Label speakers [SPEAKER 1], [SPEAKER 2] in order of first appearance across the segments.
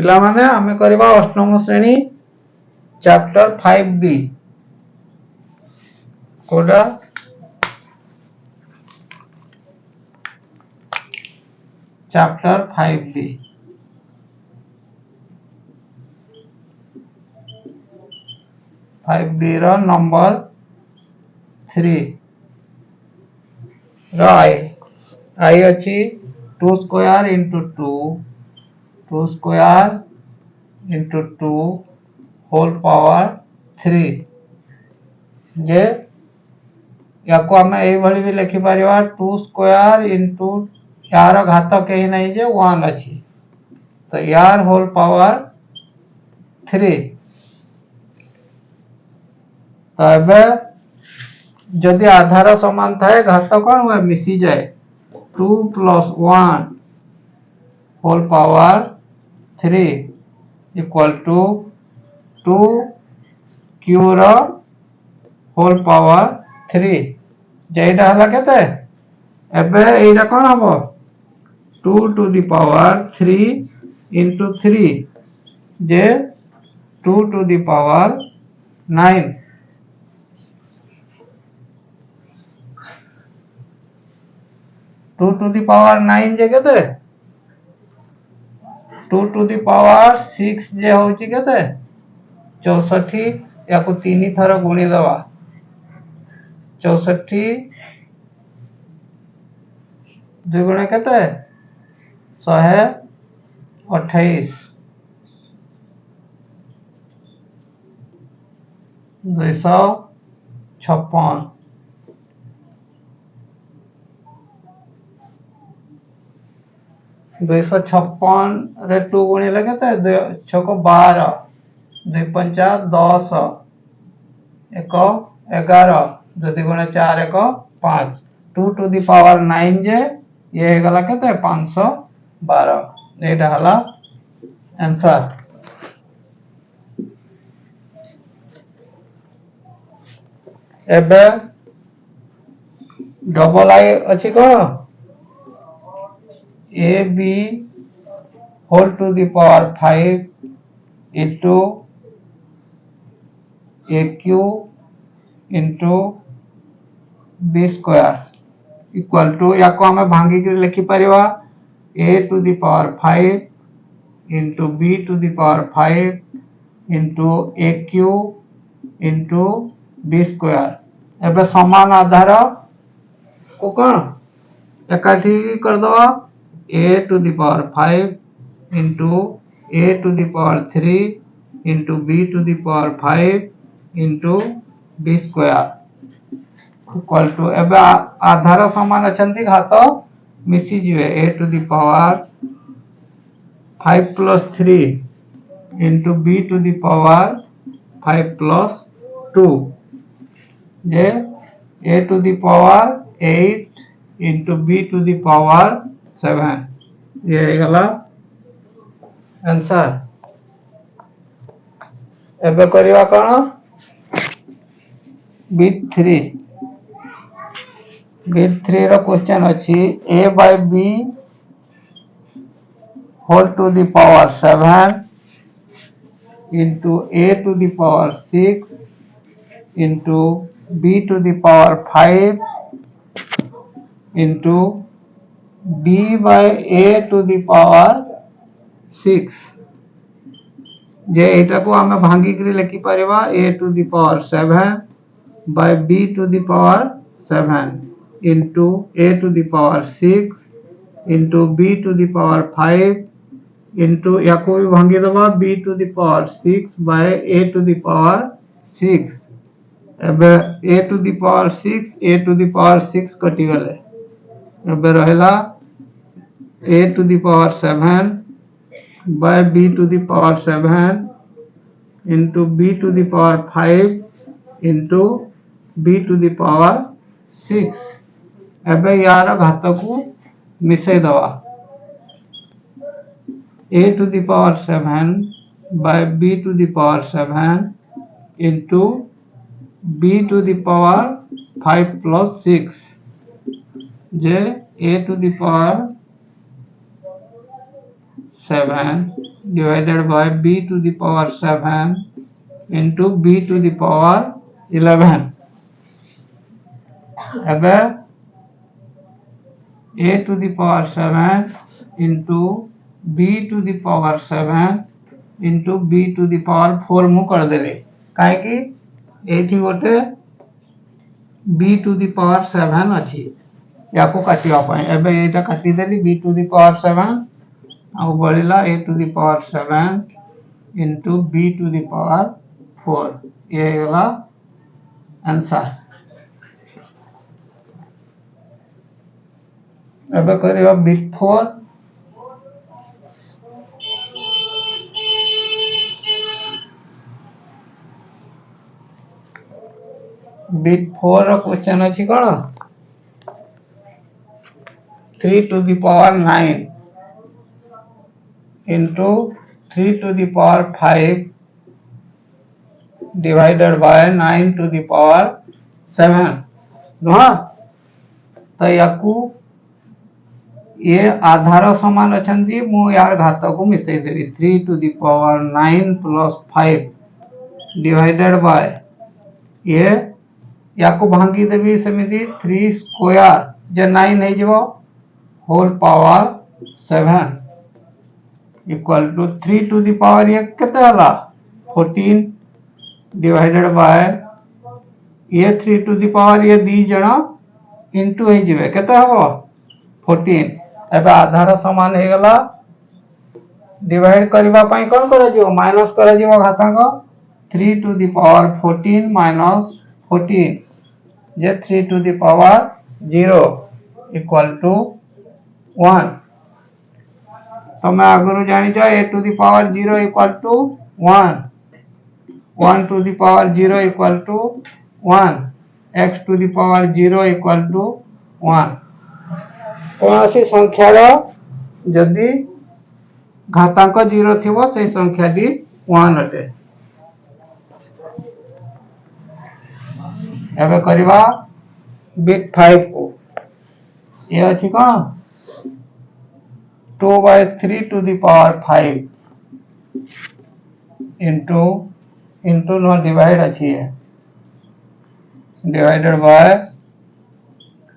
[SPEAKER 1] पिला माने आमे करबा अष्टम श्रेणी चैप्टर 5B कोडा chapter 5B 5B row number 3 row I अछि 2 square into 2 square into 2 whole power 3 जे याको हमें एही भली भी लिखि परिवा 2 स्क्वायर into यार घात कहीं नहीं जे 1 अछि तो यार होल पावर 3 तबे जदि आधार समान थाए घात कौन हुए मिसी जाए 2 plus 1 whole power 3 equal to 2 q रो होल पावर 3 जेटा हला केते एबे एटा कोन हबो 2 to the power 3 into 3 J 2 to the power 9 2 to the power 9 जे केते 2 to the power 6 जे होची केते 64 याको 3 थर गुणी दवा 64 दुगुणे केते 128 256 256 रे 2 गुणी लगते 6 को 12 2 पंचा 10 1 11 2 गुणे 4 1 5 2 to the power 9 जे ये गला केते 512 एटा हला आंसर एबे डबल आई अछि को a b whole to the power 5 into a q into b square equal to याको हमें भांगी के लिखि परिवा a to the power 5 into b to the power 5 into aq into b square एबे समान आधार को कोन एकाठी कर दवा a to the power 5 into a to the power 3 into b to the power 5 into b square equal to एबे आधार समान अछंती घात मिसी जिवे a to the power 5 plus 3 into b to the power 5 plus 2 J a to the power 8 into b to the power 7 ये गला answer एबे करिवा कोन b3 रो question अछि a by b whole to the power 7 into a to the power 6 into b to the power 5 into b by a to the power 6 जे एटा को हमें भांगी के लिखि परिवा a to the power 7 by b to the power 7 into a to the power 6 into b to the power 5 into याको भी भांगी दबा b to the power 6 by a to the power 6 एबे a to the power 6 a to the power 6 कटि गले एबे रहेला a to the power 7 by b to the power 7 into b to the power 5 into b to the power 6 एबे यार घात को मिसे दवा a to the power 7 by b to the power 7 into b to the power 5 plus 6 जे a to the power 7 divided by b to the power 7 into b to the power 11 ଏବେ a to the power 7 into b to the power 7 into b to the power 4 मु कर देले काहे कि एठी गोटे b to the power 7 अछि याको काटिया पय एबे एटा काटि देली b to the power 7 uh बळिला a to the power 7 into b to the power 4 ये गला आंसर अब करियो बिट 4 बिट 4 रो क्वेश्चन अछि कोन 3 to the power 9 into 3 to the power 5 divided by 9 to the power 7 नुहा तो याकू ये आधार समान अछंती मु यार घात को मिसै देबी 3 to the power 9 plus 5 divided by ये याकू भांगी देबी समिति 3 स्क्वायर जे 9 हे जबो whole power 7 equal to 3 to the power ये केते हला 14 divided by ये 3 to the power ये दी जना into हे जिवे केते हबो 14 एबे आधार समान हे गला डिवाइड करबा पई कोन करा जिवो माइनस करा जिवो घातांक 3 to the power 14 minus 14 J 3 to the power 0 equal to 1 तो मैं आगुरु जानि जा a to the power 0 equal to 1 1 to the power 0 equal to 1 x to the power 0 equal to 1 कोनसी संख्या रो जदी घातांक 0 थिबो से संख्या दी 1 अटे एबे करबा बिट 5 को ये अछि कोन 2 by 3 to the power 5 into नो डिवाइड अछि है divided by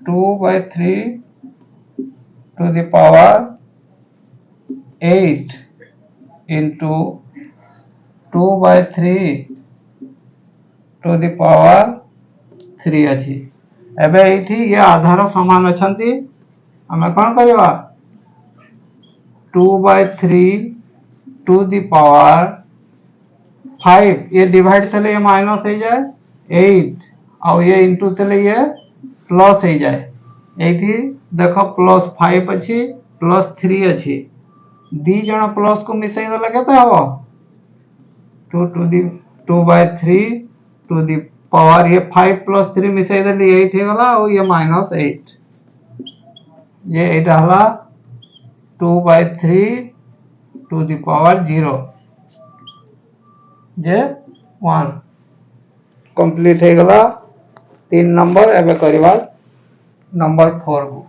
[SPEAKER 1] 2 by 3 to the power 8 into 2 by 3 to the power 3 अछि एबे एठी ये आधार समान अछंती हमें कोन करबा 2 by 3 to the power 5 ये डिवाइड थले ये माइनस हे जाए 8 और ये इनटू थले ये प्लस हे जाए एठी देखो प्लस 5 अछि प्लस 3 अछि दी जण प्लस को मिसै दला केते हबो 2 to the 2 by 3 to the power ये 5 plus 3 मिसै दली 8 हे गला और ये minus 8 ये एटा हला 2 by 3 to the power 0 J 1 complete हे गला 3 नंबर एबे करबा नंबर 4 को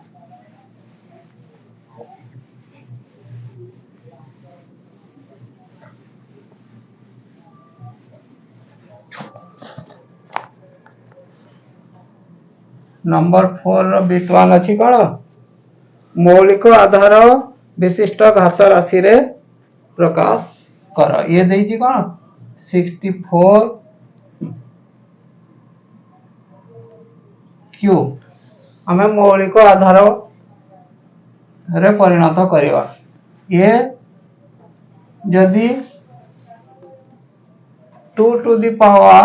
[SPEAKER 1] नंबर 4 रो बिट 1 अछि कोन मौलिक आधार विशिष्ट घात राशि रे प्रकाश कर ये देई छी कोन 64 क्यू हमें मौलिक आधार रे परिणत करबा ये यदि 2 to the power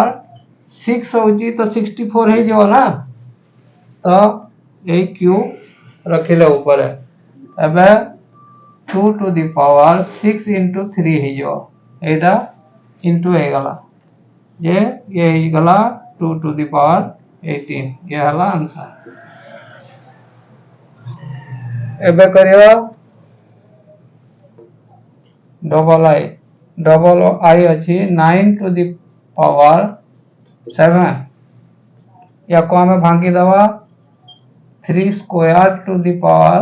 [SPEAKER 1] 6 होजी तो 64 हे जो ना तो ए क्यू रखिले ऊपर एबे 2 to the power 6 into 3 हे जो एटा into हे गला ये हे गला 2 to the power 18 ये हला आंसर एबे करियो डबल आई अछि 9 to the power 7 या को हमें भांगी दवा 3 स्क्वायर to the power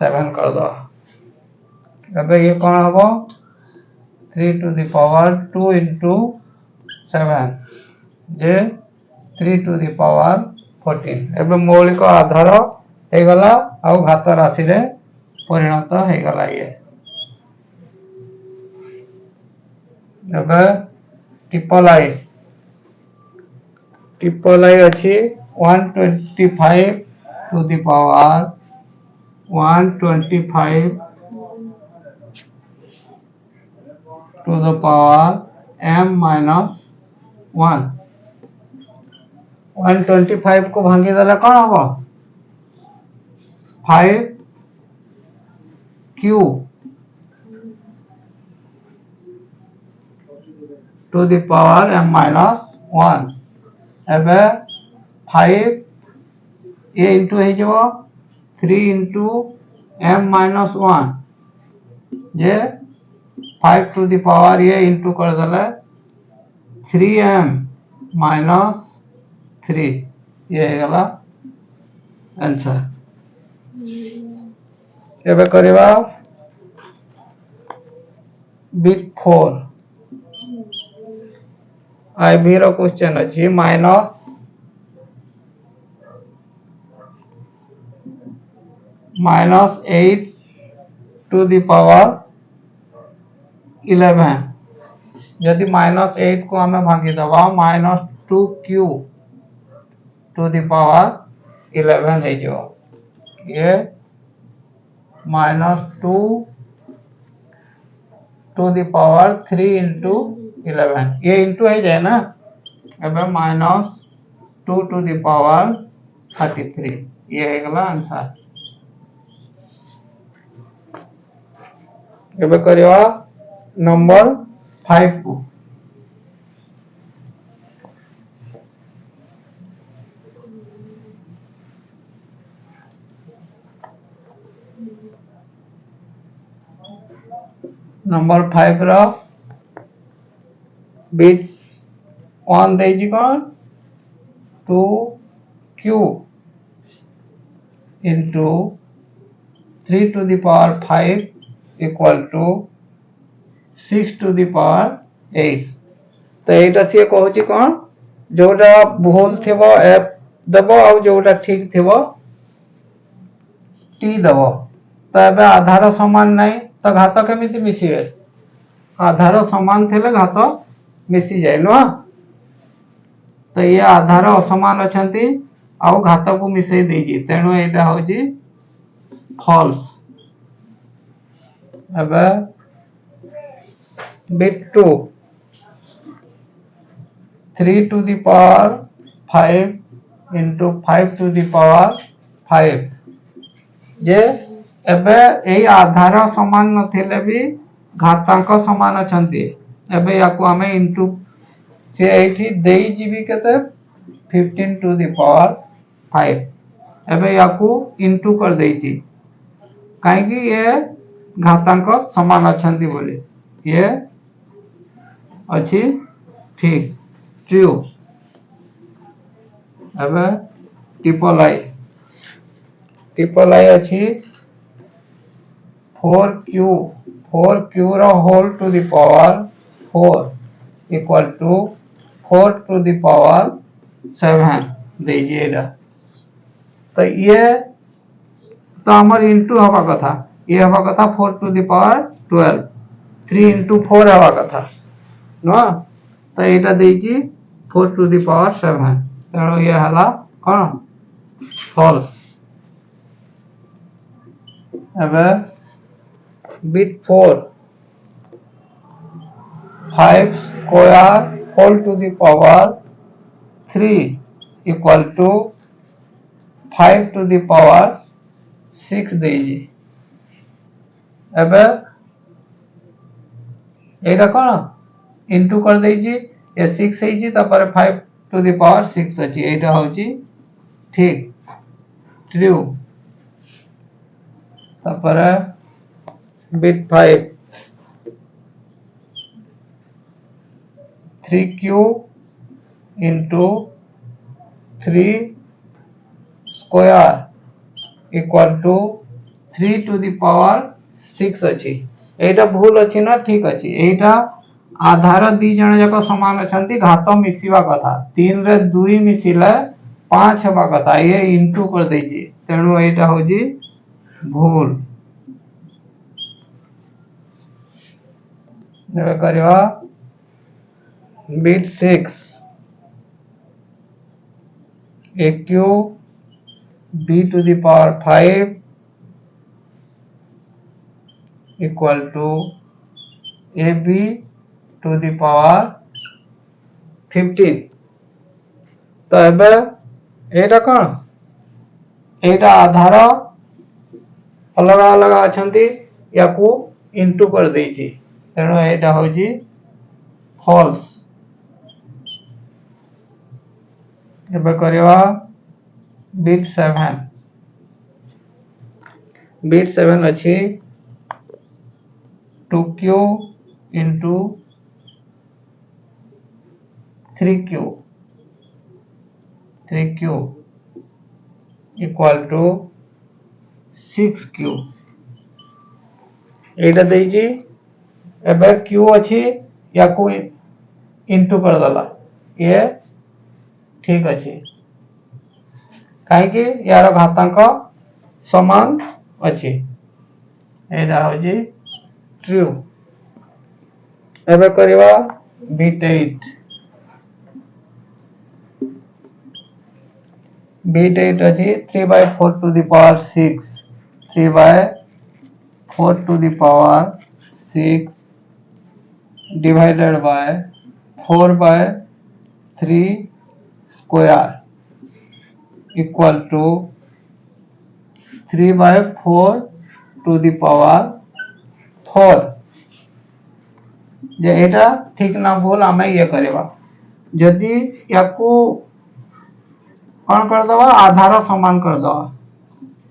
[SPEAKER 1] 7 कर दो एबे ये कोन हबो 3 to the power 2 into 7 J 3 to the power 14 एबे मौलिक आधार हे गला आ घात राशि रे परिणत हे गला ये एबे ट्रिपल आई अछि 125 to the power 125 to the power m minus 1 125 को भांगी देले कोन हबो 5 q to the power m minus 1 एबे 5 a into हे जबो 3 into m minus 1 J 5 to the power a into कर देले 3m minus 3 ये गला आंसर एबे करबा बिट 4 आईबी रो क्वेश्चन अछि माइनस -8 to the power 11 यदि -8 को हमें भागी दबा -2q to the power 11 है जो ये -2 to the power 3 into 11 ये इंटू है जाए ना अब -2 to the power 33 ये है गला आंसर एबे करिवा नंबर 5 को number 5 row bit 1 they ji cone 2q into 3 to the power 5 equal to 6 to the power 8 तो एटा से कहूची कोन जोटा भूल थेबो एफ दबो आ जोटा ठीक थेबो टी दबो तो एबे आधार समान नहीं तो घात केमिति मिसिबे आधार समान थेले घात मिसी जाय नो तो ये आधार असमान अछंती आ घात को मिसई देजी तेणु एटा होजी फॉल्स एबे bit 2 3 to the power 5 into 5 to the power 5 जे एबे एई आधार समान नथिले भी घातांक समान अछंती एबे याको हमें इनटू से एठी देई जीबी केते 15 to the power 5 एबे याको इनटू कर देइची काहे कि ये घातांक समान अछंती बोले ये अछि ठीक ट्रू एबे ट्रिपल आई अछि 4q रो whole to the power 4 equal to 4 to the power 7 दीजिएगा तो ये तो हमर इनटू हवा कथा ये हवा कथा 4 to the power 12 3 into 4 हवा कथा नो तो एटा देजी 4 to the power 7 तेणु ये हला कोन फॉल्स एबे bit 4 5 square whole to the power 3 equal to 5 to the power 6 देजी एबे एटा कोन इनटू कर देजी ए 6 हेजी तापर 5 to the power 6 अछि एटा होची ठीक ट्रू तापर bit 5 3q into 3 square equal to 3 to the power 6 अछि एटा भूल अछि ना ठीक अछि एटा आधार दी जण जाक समान अछंती घात मिसिवा कथा 3 रे 2 मिसिले 5 हवा कथा ये इनटू कर देछि तेणु एटा होजी भूल नेबे करवा bit 6 aq b to the power 5 equal to ab to the power 15 तो एबे एटा कोन एटा आधार अलग अलग अछंती याकू इनटू कर देछि तेणु एटा होजी फॉल्स एबे करवा बिट 7 अछि 2q into 3q equal to 6q एटा देछि एबे q अछि याकू इनटू कर दला ये ठीक अछि काहे कि यार घातांक समान अछि एटा होजी ट्रू एबे करवा बिट 8 अछि 3/4 to the power 6 3/4 to the power 6 divided by 4/3 square equal to 3/4 to the power 4 जे एटा ठीक ना बोल आमे ये करबा जदी याकू कोन कर दवा आधार समान कर दवा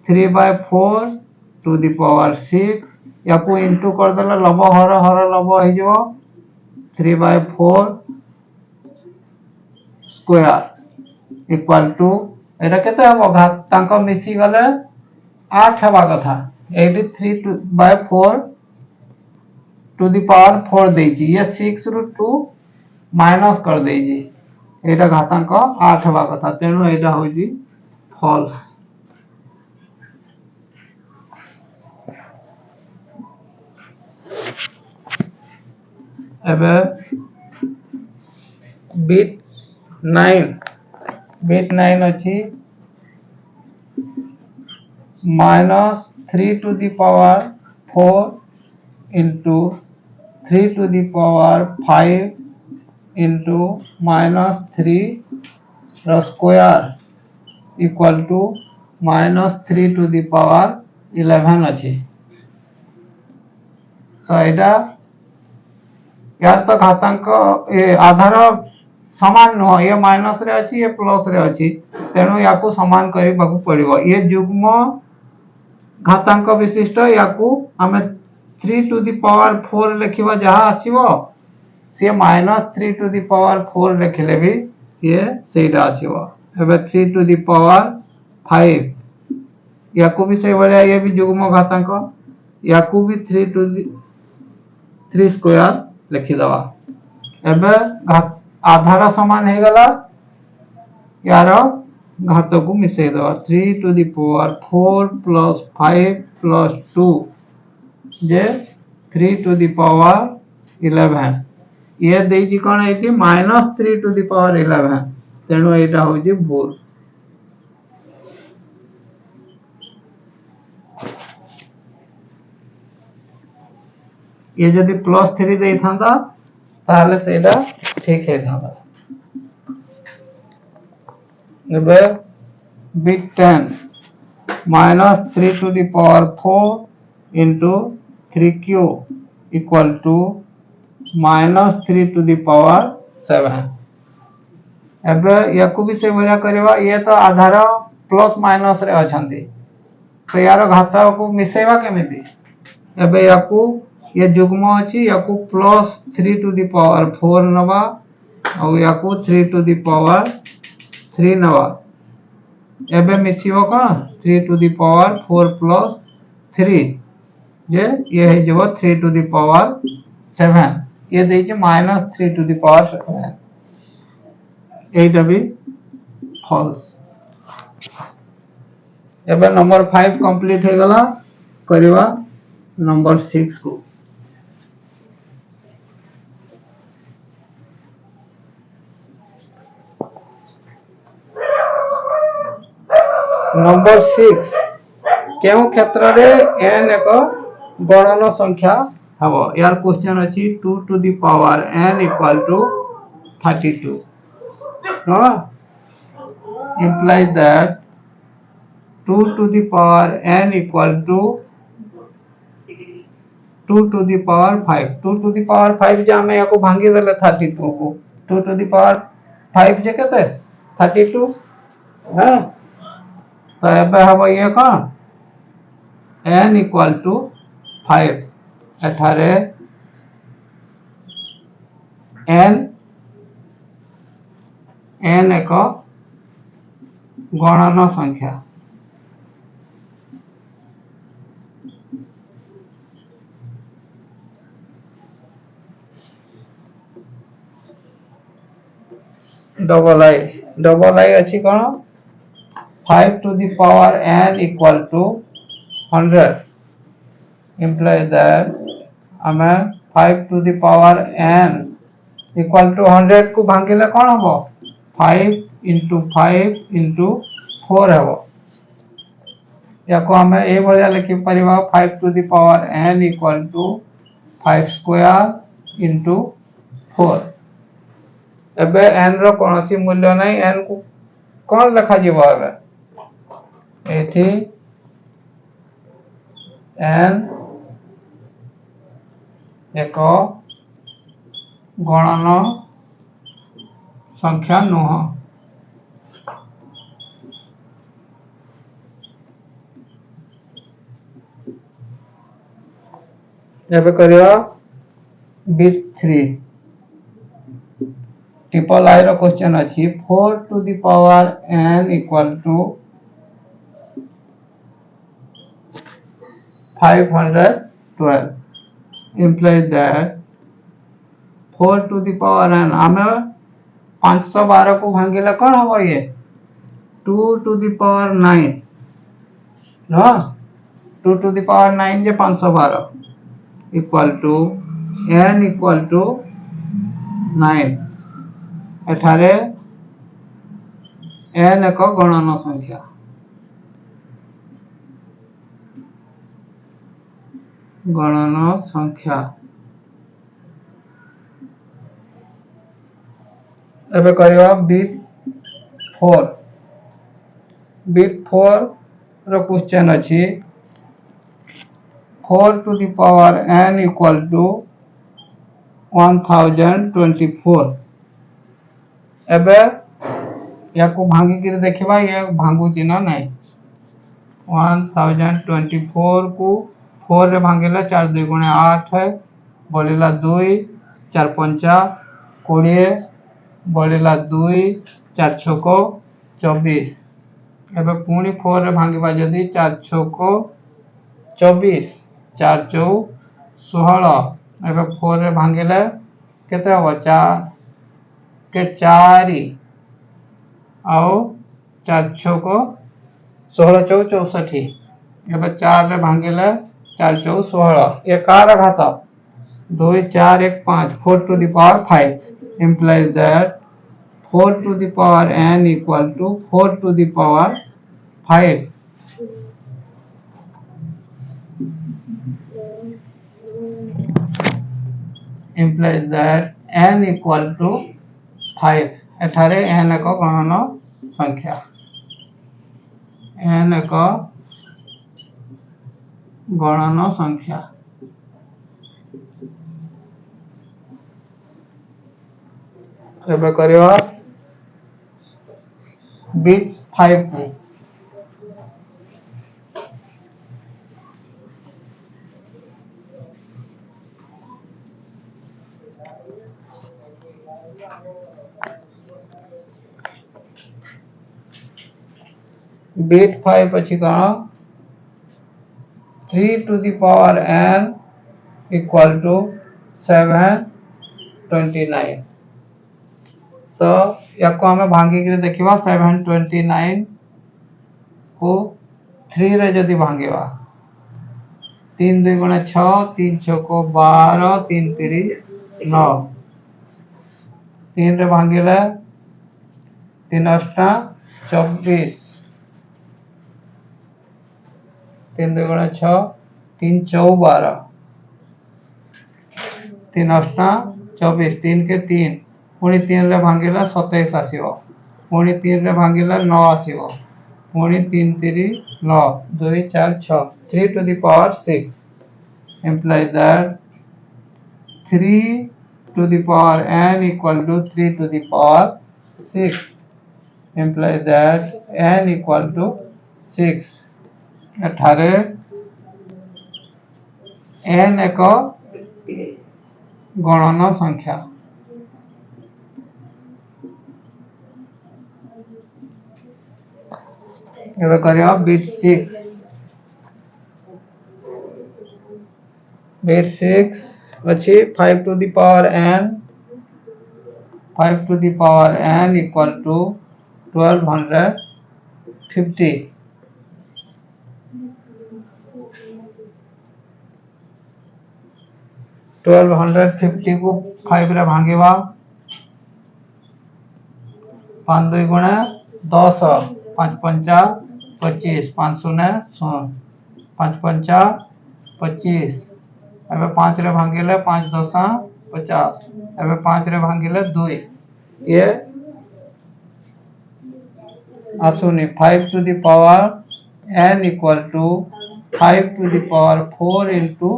[SPEAKER 1] 3/4 to the power 6 याकू इनटू कर दला लब हर लब हो जो 3/4 स्क्वायर इक्वल टू एटा केते हबो घात तांको मिसी गले 8 हवा कथा 83/4 to the power 4 देछि ये 6 ru 2 माइनस कर देछि एटा घातांक 8 हवा कथा तेनु एटा होजी फॉल्स एबे बिट 9 अछि -3 to the power 4 into 3 to the power 5 into -3 square equal to -3 to the power 11 अछि तो एटा यार तो घातांक ए आधार समान न ये माइनस रे अछि ये प्लस रे अछि तेनु याकू समान करि बाकू पड़िबो ये युग्म घातांक विशिष्ट याकू हमें 3 to the power 4 लिखिबा जहा आसीबो से -3 to the power 4 लिखले भी से सेटा आसीबो एबे 3 to the power 5 याकू भी से बलिया ये भी युग्म घातांक याकू भी 3 to the 3 स्क्वायर लिखि दवा एबे आधार समान हे गला यार घात को मिसै दवा 3 to the power 4 plus 5 plus 2 J 3 to the power 11 ये देछि कोन एति -3 to the power 11 तेनु एटा होजी भूल ये जदि +3 देई थांदा ताले सेटा ठीक हे थांदा एबे bit 10 -3 to the power 4 into 3q equal to -3 to the power 7 एबे याकू भी से बलिया करबा ये तो आधार प्लस माइनस रे अछंती तो यार घाता को मिसेबा केमिति एबे याकू ये युग्म अछि याकू +3 to the power 4 नवा और याकू 3 to the power 3 नवा एबे मिसिबो कोन 3 to the power 4 plus 3 जे ये है जो 3 टू द पावर 7 ये देखे -3 टू द पावर 7 एटा भी फॉल्स। एबे नंबर 5 कंप्लीट हो गला करवा नंबर 6 को। नंबर 6 केउ क्षेत्र रे n एक गणन संख्या हबो यार क्वेश्चन अछि 2 to the power n equal to 32 हां implies that 2 to the power n equal to 2 to the power 5 2 to the power 5 जे हमें याको भांगी देले 32 को 2 to the power 5 जे केते 32 हां तो एबे हबो ये कोन n equal to 5 एठारे n एक गणन संख्या डबल आई अच्छी कौन 5 to the power n equal to 100 implies that हमें 5 to the power n equal to 100 को भांगिले कौन हबो 5 into 5 into 4 हबो याको हमें ए भलिया लिखि परिबा 5 to the power n equal to 5 square into 4 एबे n रो कोनोसी मूल्य नै n को कोन लिखा जीवो एबे एथि n एक गणन संख्या नुह एबे करियो बिट 3 ट्रिपल आई रो क्वेश्चन अछि 4 to the power n equal to 512 implies that 4 to the power n हमें 512 को भांगिले कौन हबो ये 2 to the power 9 ना 2 to the power 9 J 512 equal to n equal to 9 एठारे n एक गणन संख्या एबे करियो बिट 4 रो क्वेश्चन अछि 4 to the power n equal to 1024 एबे याको भांगी के देखिबा ये भांगु चिन्ह नै 1024 को 4 रे भांगेला 4 2 गुणे 8 है बोलेला 2 4 5 20 बोलेला 2 4 6 को 24 एबे पुणी 4 रे भांगीबा जदी 4 6 को 24 4 4 16 एबे 4 रे भांगेला केते हो 4 के 4 आओ 4 6 को 16 4 64 एबे 4 रे भांगेला 4 4 16 ये कार घात 2 4 1 5 4 to the power 5 implies that 4 to the power n equal to 4 to the power 5 implies that n equal to 5 एठारे n एक गणन संख्या n एक गणन संख्या एबे करियो बिट 5 को बिट 5 अछि का 3 to the power n equal to 729. तो या को हमें भांगी के देखिबा 729 को 3 रे जदी भांगेबा 3 2 गुणे 6 3 6 को 12 3 3 9 3 रे भांगेला 3 8 24 3 2 गुणे 6 3 4 12 3 8 24 3 के 3 पुणी 3 रे भांगेला 27 आसीबो पुणी 3 रे भांगेला 9 आसीबो पुणी 3 3 9 2 4 6 3 to the power 6 implies that 3 to the power n equal to 3 to the power 6 implies that n equal to 6 एठारे n एक गणन संख्या एबे करियो बिट 6 अछि 5 to the power n 5 to the power n equal to 1250 1250 को 5 रे भांगेबा 5 2 गुणे 10 5 5 25 5 0 100 5 5 25 एबे 5 रे भांगेले 5 10 50 एबे 5 रे भांगेले 2 ये आसुनी 5 to the power n equal to 5 to the power 4 into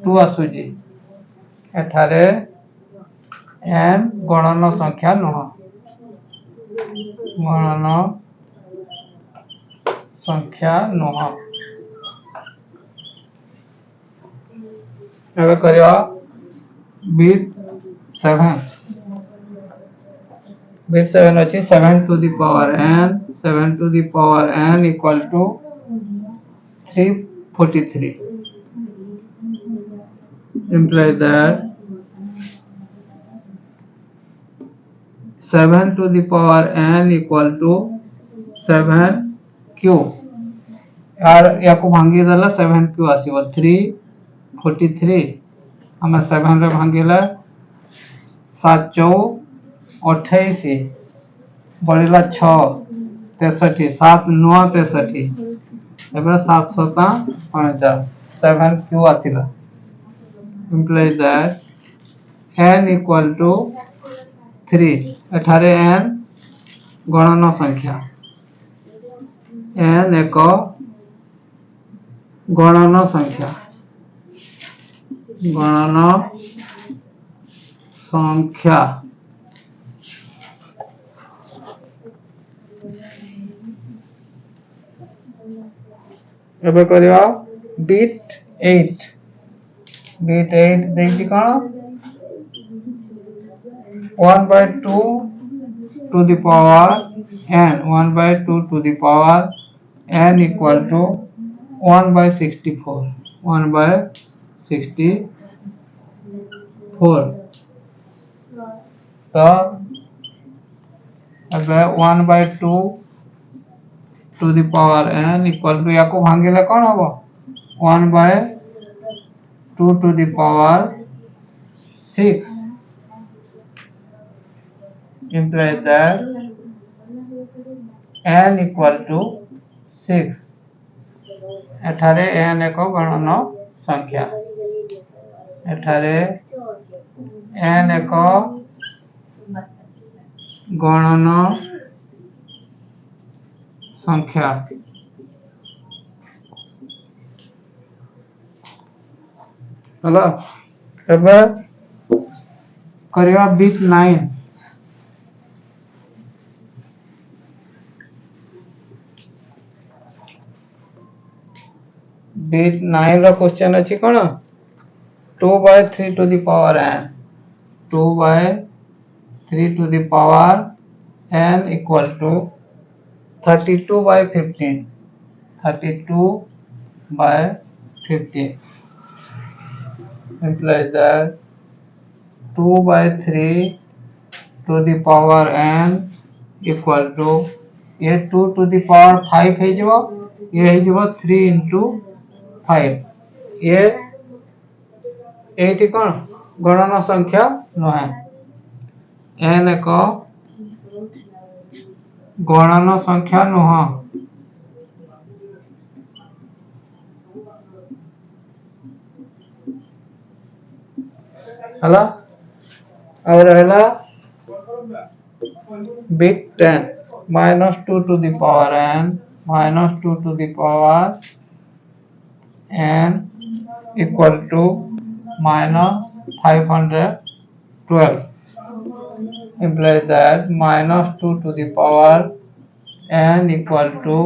[SPEAKER 1] 2 आसुजी एठारे n गणन संख्या नह गणन संख्या नह एबे करियो बिट 7 अछि 7 to the power n equal to 343 implies that 7 to the power n equal to 7q यार याको भांगी देला 7q आसीबो 343 हमें 7 रे भांगीला 7 4 28 बढ़िला 6 63 7 9 63 एबे 7 7 49 7q आसीला implies that n equal to 3 एठारे n गणन संख्या n एक गणन संख्या एबे करियो बिट 8 देखि कोन 1/2 to the power n 1/2 to the power n equal to 1/64 1/64 तो अबे 1/2 to the power n equal to याको भांगेले कोन हबो 1/2 to the power 6 implies that n equal to 6 एठारे n एक गणन संख्या एठारे n एक गणन संख्या हला एबे करिया बिट 9 बिट 9 रो क्वेश्चन अछि कोन 2/3 to the power n 2/3 to the power n equal to 32/15 32/15 15 implies that 2 by 3 to the power n equal to ये 2 to the power 5 है जो ये है जो 3 into 5 ये एटी कौन गणना संख्या नुहे n एक गणना संख्या नुह हला और हला bit 10 minus 2 to the power n minus 2 to the power n equal to minus 512 implies that minus 2 to the power n equal to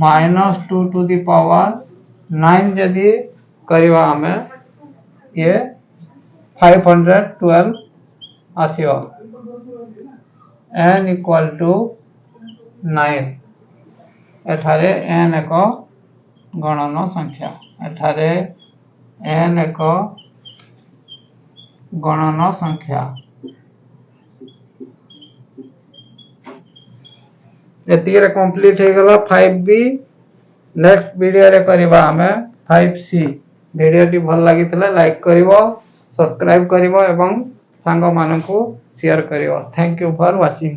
[SPEAKER 1] minus 2 to the power 9 यदि करिवा हमें ये 512 आसियो n equal to 9 एठारे n एक गणन संख्या एठारे n एक गणन संख्या एतिरे कंप्लीट हो गला 5b नेक्स्ट वीडियो रे करबा हमें 5c वीडियो टी भल लागि तले लाइक करिवो सब्सक्राइब करिवो एवं सांग मानकु शेयर करिवो थैंक यू फॉर वाचिंग।